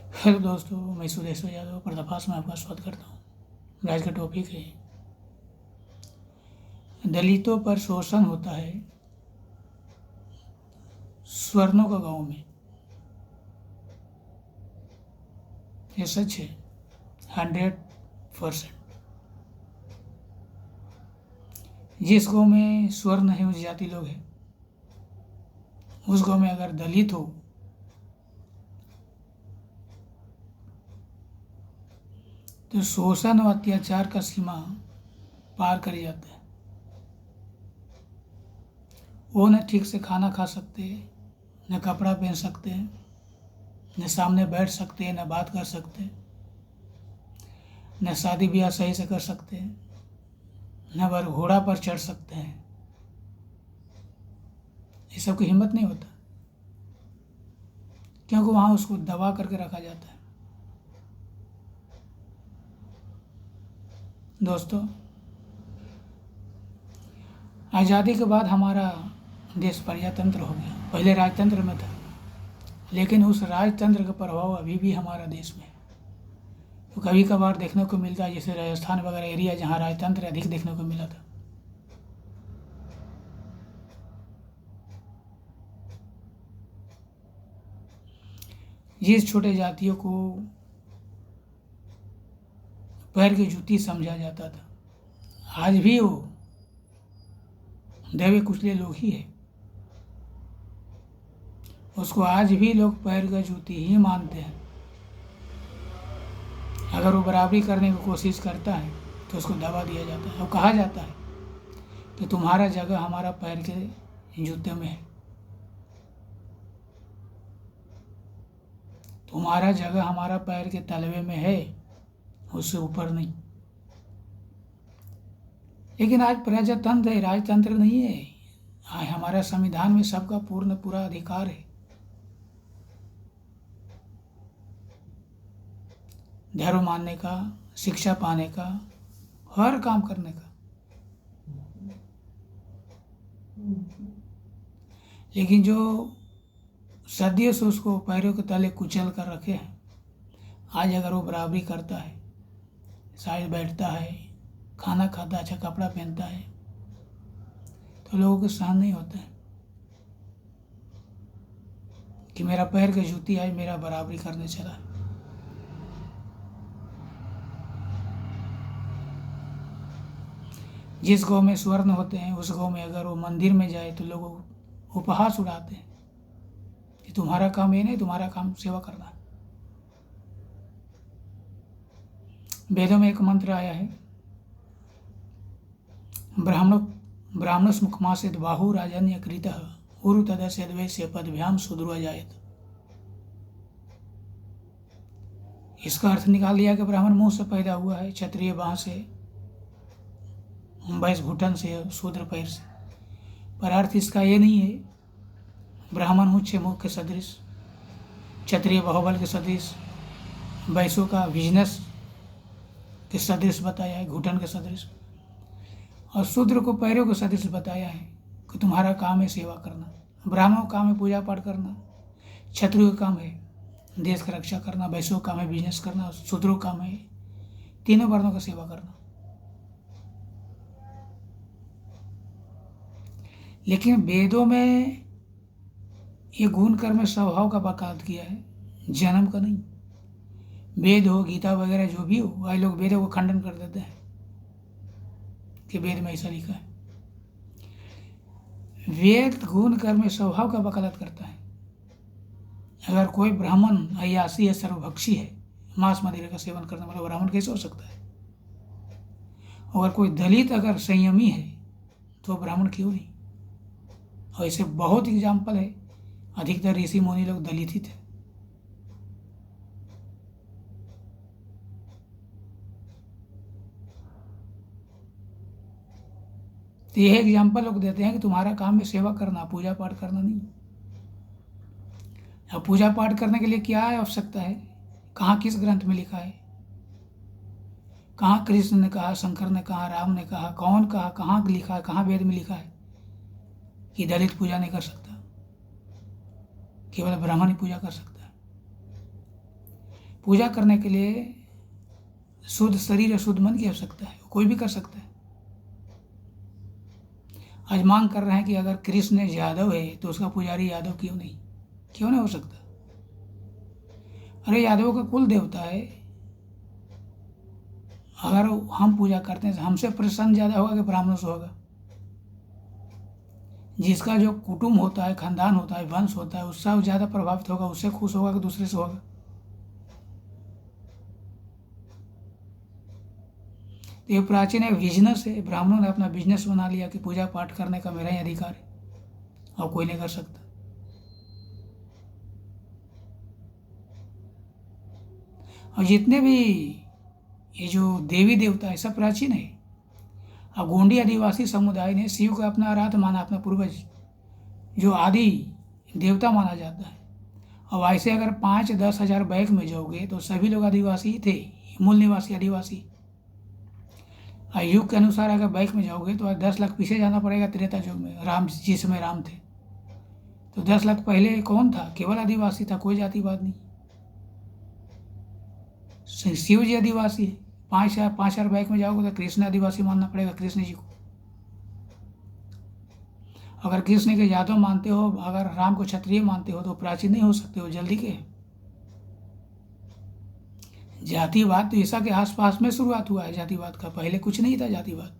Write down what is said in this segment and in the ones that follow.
Hello दोस्तों, मैं सुरेश्वर यादव पर्दाफाश में आपका स्वागत करता हूँ। आज का टॉपिक है दलितों पर शोषण होता है स्वर्णों का गांव में। ये सच है 100%। जिस गांव में स्वर्ण है, उस जाति लोग हैं, उस गांव में अगर दलित हो तो शोषण और अत्याचार का सीमा पार कर जाता है। वो न ठीक से खाना खा सकते, न कपड़ा पहन सकते, न सामने बैठ सकते, न बात कर सकते, न शादी ब्याह सही से कर सकते, न बर घोड़ा पर चढ़ सकते हैं। ये सब की हिम्मत नहीं होता, क्योंकि वहाँ उसको दबा करके रखा जाता है। दोस्तों, आज़ादी के बाद हमारा देश प्रजातंत्र हो गया। पहले राजतंत्र में था, लेकिन उस राजतंत्र का प्रभाव अभी भी हमारा देश में है। तो कभी कभार देखने को मिलता है, जैसे राजस्थान वगैरह एरिया जहाँ राजतंत्र अधिक देखने को मिला था। जिस छोटे जातियों को पैर की जूती समझा जाता था, आज भी वो दबे कुचले लोग ही है। उसको आज भी लोग पैर का जूती ही मानते हैं। अगर वो बराबरी करने की कोशिश करता है तो उसको दबा दिया जाता है और कहा जाता है कि तुम्हारा जगह हमारा पैर के जूते में है, तुम्हारा जगह हमारा पैर के तलवे में है, उससे ऊपर नहीं। लेकिन आज प्रजातंत्र है, राजतंत्र नहीं है। आज हमारा संविधान में सबका पूरा अधिकार है, धर्म मानने का, शिक्षा पाने का, हर काम करने का। लेकिन जो सदियों से उसको पैरों के तले कुचल कर रखे हैं, आज अगर वो बराबरी करता है, शायद बैठता है, खाना खाता, अच्छा कपड़ा पहनता है, तो लोगों को सहन नहीं होता है कि मेरा पैर की जूती आज मेरा बराबरी करने चला। जिस गांव में स्वर्ण होते हैं, उस गांव में अगर वो मंदिर में जाए तो लोग उपहास उड़ाते हैं कि तुम्हारा काम ये नहीं, तुम्हारा काम सेवा करना है। वेदों में एक मंत्र आया है, ब्राह्मणस मुखमासेद बाहु राजन्य कृतः उरु तदस्य द्वैस्य पदभ्याम शूद्रो जायत। इसका अर्थ निकाल लिया कि ब्राह्मण मुंह से पैदा हुआ है, क्षत्रिय बाह से, वैश्य घुटन से, शूद्र पैर से। पर अर्थ इसका ये नहीं है ब्राह्मण उच्च मुख के सदृश, क्षत्रिय बाहुबल के सदृश, वैश्यों का बिजनेस के सदृश बताया है, घुटन के सदृश, और शूद्र को पैरों के सदृश बताया है कि तुम्हारा काम है सेवा करना। ब्राह्मणों का काम है पूजा पाठ करना, क्षत्रियों का काम है देश की रक्षा करना, वैश्यों का काम है बिजनेस करना, शूद्रों का काम है तीनों वर्णों का सेवा करना। लेकिन वेदों में ये गुण कर्म स्वभाव का वकालत किया है, जन्म का नहीं। वेद हो, गीता वगैरह जो भी हो, आज लोग वेदों को खंडन कर देते हैं कि वेद में ऐसा लिखा है। वेद गुण कर्म स्वभाव का वकालत करता है। अगर कोई ब्राह्मण अय्यासी है, सर्वभक्षी है, मांस मदिरा का सेवन करने वाला ब्राह्मण कैसे हो सकता है? अगर कोई दलित अगर संयमी है तो ब्राह्मण क्यों नहीं? और ऐसे बहुत एग्जाम्पल है। अधिकतर ऋषि मुनि लोग दलित ही थे। तो यह एग्जाम्पल लोग देते हैं कि तुम्हारा काम है सेवा करना, पूजा पाठ करना नहीं। अब पूजा पाठ करने के लिए क्या आवश्यकता है? कहाँ किस ग्रंथ में लिखा है? कहाँ कृष्ण ने कहा, शंकर ने कहा, राम ने कहा, कौन कहा, कहाँ लिखा है, कहाँ वेद में लिखा है कि दलित पूजा नहीं कर सकता, केवल ब्राह्मण ही पूजा कर सकता है? पूजा करने के लिए शुद्ध शरीर और शुद्ध मन की आवश्यकता है, कोई भी कर सकता है। आज मांग कर रहे हैं कि अगर कृष्ण यादव है तो उसका पुजारी यादव क्यों नहीं, क्यों नहीं हो सकता? अरे यादवों का कुल देवता है, अगर हम पूजा करते हैं तो हमसे प्रसन्न ज़्यादा होगा कि ब्राह्मणों से होगा? जिसका जो कुटुंब होता है, खानदान होता है, वंश होता है, उससे वो ज़्यादा प्रभावित होगा, उससे खुश होगा कि दूसरे से होगा? तो ये प्राचीन एक बिजनेस है, ब्राह्मणों ने अपना बिजनेस बना लिया कि पूजा पाठ करने का मेरा ही अधिकार है और कोई नहीं कर सकता। और जितने भी ये जो देवी देवता है सब प्राचीन है। अब गोंडी आदिवासी समुदाय ने शिव को अपना आराध्य माना, अपना पूर्वज जो आदि देवता माना जाता है। अब ऐसे अगर 5-10 हज़ार बैक में जाओगे तो सभी लोग आदिवासी ही थे, मूल निवासी आदिवासी। युग के अनुसार अगर बैक में जाओगे तो 10 लाख पीछे जाना पड़ेगा, त्रेता युग में, राम जिस समय राम थे तो 10 लाख पहले कौन था? केवल आदिवासी था, कोई जातिवाद नहीं। शिव जी आदिवासी है। 5,000 बैक में जाओगे तो कृष्ण आदिवासी मानना पड़ेगा, कृष्ण जी को। अगर कृष्ण के यादव मानते हो, अगर राम को क्षत्रिय मानते हो तो प्राचीन नहीं हो सकते हो, जल्दी के। जातिवाद तो ईसा के आसपास में शुरुआत हुआ है जातिवाद का, पहले कुछ नहीं था जातिवाद।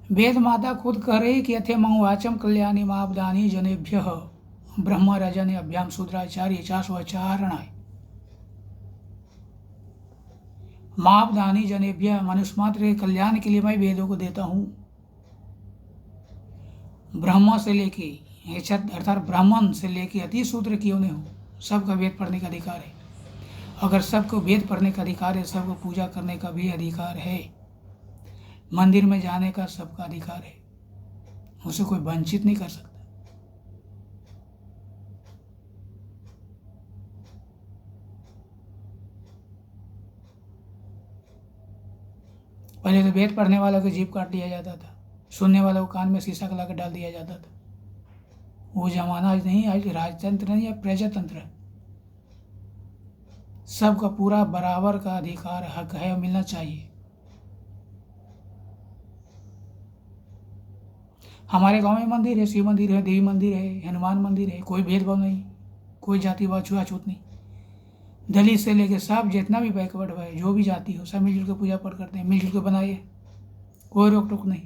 वेद माता खुद कह रही कि यथेमं वाचम कल्याणी मापदानी जनेभ्य ब्रह्म रजन अभ्याम शूद्राचार्य चाशोचारणाय। मापदानी जनेभ्य, मनुष्य मात्र के कल्याण के लिए मैं वेदों को देता हूँ। ब्रह्म से लेके अर्थात ब्राह्मण से लेके अति शूद्र क्यों नहीं हो, सबका वेद पढ़ने का अधिकार है। अगर सबको वेद पढ़ने का अधिकार है, सबको पूजा करने का भी अधिकार है, मंदिर में जाने का सबका अधिकार है, उसे कोई वंचित नहीं कर सकता। पहले तो वेद पढ़ने वालों की जीभ काट दिया जाता था, सुनने वालों को कान में शीशा लगा कर डाल दिया जाता था। वो जमाना आज नहीं, आज राजतंत्र नहीं है, प्रजातंत्र है। सबका पूरा बराबर का अधिकार हक है और मिलना चाहिए। हमारे गांव में मंदिर है, शिव मंदिर है, देवी मंदिर है, हनुमान मंदिर है, कोई भेदभाव नहीं, कोई जातिवाद छुआछूत नहीं। दलित से लेके सब जितना भी बैकवर्ड है, जो भी जाति हो, सब मिलजुल के पूजा पाठ करते हैं, मिलजुल के बनाइए, कोई रोक टोक नहीं।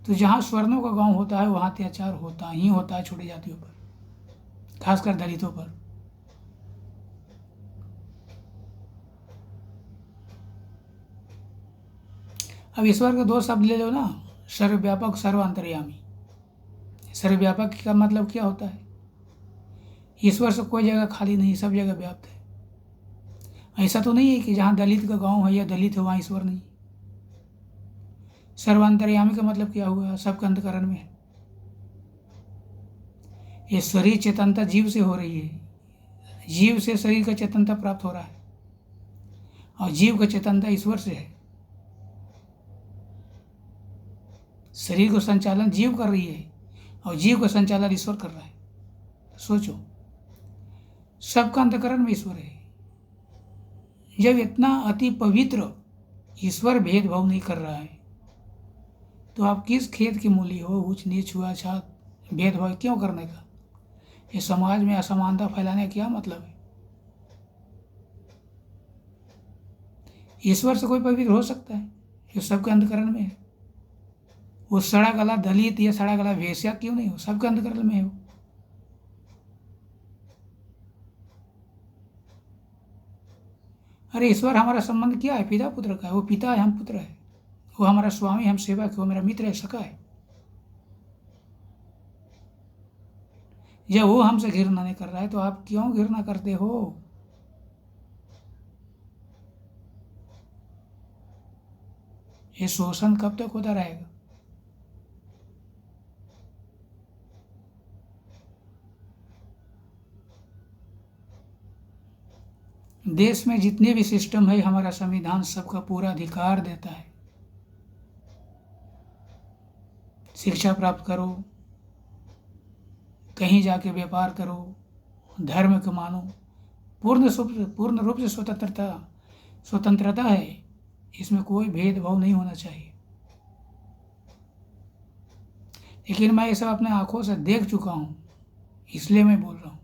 तो जहाँ स्वर्णों का गांव होता है वहाँ अत्याचार होता ही होता है छोटी जातियों पर, खासकर दलितों पर। अब ईश्वर के दो शब्द ले लो ना, सर्वव्यापक, सर्व अंतर्यामी। सर्वव्यापक का मतलब क्या होता है? ईश्वर से कोई जगह खाली नहीं, सब जगह व्याप्त है। ऐसा तो नहीं है कि जहाँ दलित का गांव है या दलित है वहाँ ईश्वर नहीं। सर्वांतर्यामी का मतलब क्या हुआ? सबके अंतकरण में है। ये शरीर चेतनता जीव से हो रही है, जीव से शरीर का चेतनता प्राप्त हो रहा है, और जीव का चेतनता ईश्वर से है। शरीर को संचालन जीव कर रही है और जीव का संचालन ईश्वर कर रहा है। सोचो, सबका अंतकरण में ईश्वर है। जब इतना अति पवित्र ईश्वर भेदभाव नहीं कर रहा है तो आप किस खेत की मूली हो? ऊंच नीच छुआछूत भेदभाव क्यों करने का? ये समाज में असमानता फैलाने का क्या मतलब है? ईश्वर से कोई पवित्र हो सकता है जो सबके अंतकरण में है? वो सड़ा गला दलित या सड़ा गला वेश्या क्यों नहीं हो, सबके अंतकरण में हो। अरे ईश्वर हमारा संबंध क्या है? पिता पुत्र का है। वो पिता है, हम पुत्र है। वो हमारा स्वामी, हम सेवक है। वो मेरा मित्र है, सखा है। जब वो हमसे घृणा नहीं कर रहा है तो आप क्यों घृणा करते हो? ये शोषण कब तक होता रहेगा? देश में जितने भी सिस्टम है, हमारा संविधान सबका पूरा अधिकार देता है। शिक्षा प्राप्त करो, कहीं जाके व्यापार करो, धर्म को मानो, पूर्ण रूप से स्वतंत्रता है। इसमें कोई भेदभाव नहीं होना चाहिए। लेकिन मैं ये सब अपने आंखों से देख चुका हूँ, इसलिए मैं बोल रहा हूँ।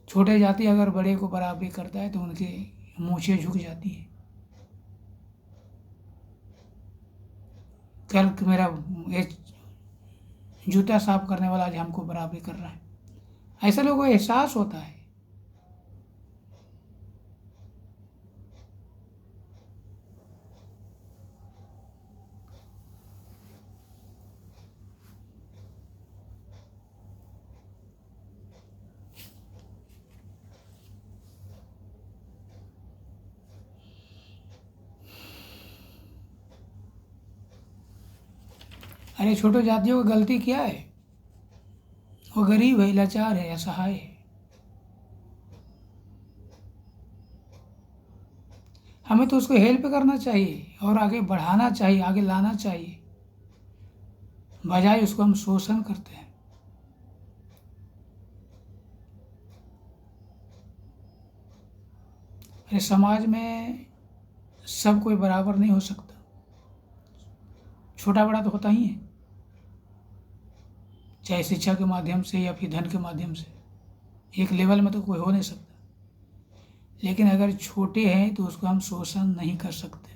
छोटे जाति अगर बड़े को बराबरी करता है तो उनके मूछें झुक जाती है। कल मेरा ये जूता साफ करने वाला आज हमको बराबरी कर रहा है, ऐसा लोगों को एहसास होता है। अरे छोटे जातियों की गलती क्या है? वो गरीब है, लाचार है, असहाय है। हमें तो उसको हेल्प करना चाहिए और आगे बढ़ाना चाहिए, आगे लाना चाहिए, बजाय उसको हम शोषण करते हैं। अरे समाज में सब कोई बराबर नहीं हो सकता, छोटा बड़ा तो होता ही है, चाहे शिक्षा के माध्यम से या फिर धन के माध्यम से। एक लेवल में तो कोई हो नहीं सकता। लेकिन अगर छोटे हैं तो उसको हम शोषण नहीं कर सकते।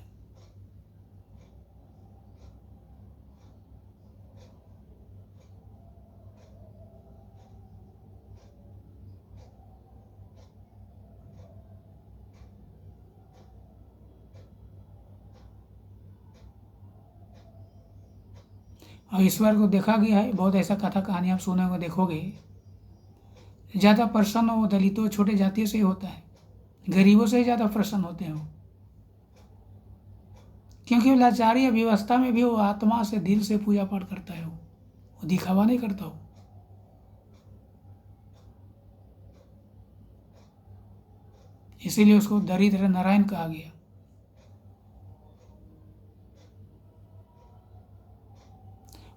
और ईश्वर को देखा गया है, बहुत ऐसा कथा कहानी आप सुने होंगे, देखोगे ज़्यादा प्रसन्न वो दलितों छोटे जातियों से ही होता है, गरीबों से ही ज़्यादा प्रसन्न होते हैं वो, क्योंकि वो लाचारी व्यवस्था में भी वो आत्मा से दिल से पूजा पाठ करता है, वो दिखावा नहीं करता हो। इसीलिए उसको दरिद्र नारायण कहा गया।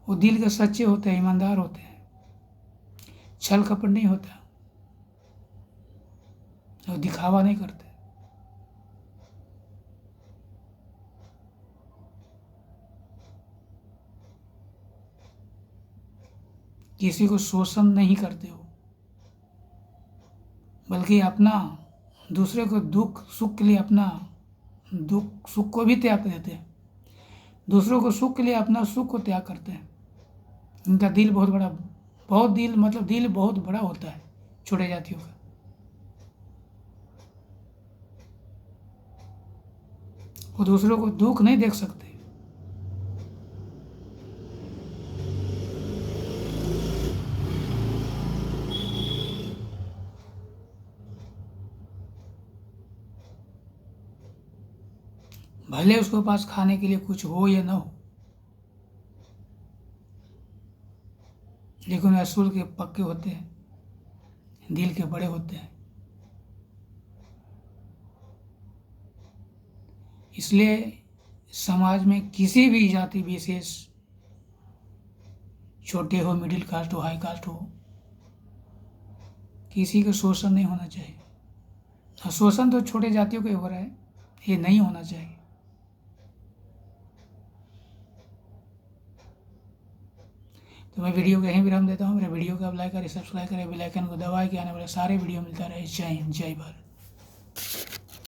वो दिल के सच्चे होते हैं, ईमानदार होते हैं, छल कपट नहीं होता, वो दिखावा नहीं करते। किसी को शोषण नहीं करते हो, बल्कि अपना दूसरे को दुख सुख के लिए अपना दुख सुख को भी त्याग देते हैं, दूसरों को सुख के लिए अपना सुख को त्याग करते हैं। इनका दिल बहुत बड़ा, बहुत दिल मतलब दिल बहुत बड़ा होता है छोटे जातियों का। वो दूसरों को दुख नहीं देख सकते। भले उसके पास खाने के लिए कुछ हो या ना हो, लेकिन असूल के पक्के होते हैं, दिल के बड़े होते हैं। इसलिए समाज में किसी भी जाति विशेष, छोटे हो, मिडिल कास्ट हो, हाई कास्ट हो, किसी का शोषण नहीं होना चाहिए। और शोषण तो छोटे जातियों का हो रहा है, ये नहीं होना चाहिए। तो मैं वीडियो को यहीं विराम देता हूँ। मेरे वीडियो को आप लाइक करें, सब्सक्राइब करें, बेल आइकन को दबाएं कि आने वाले सारे वीडियो मिलता रहे। जय हिंद, जय भारत।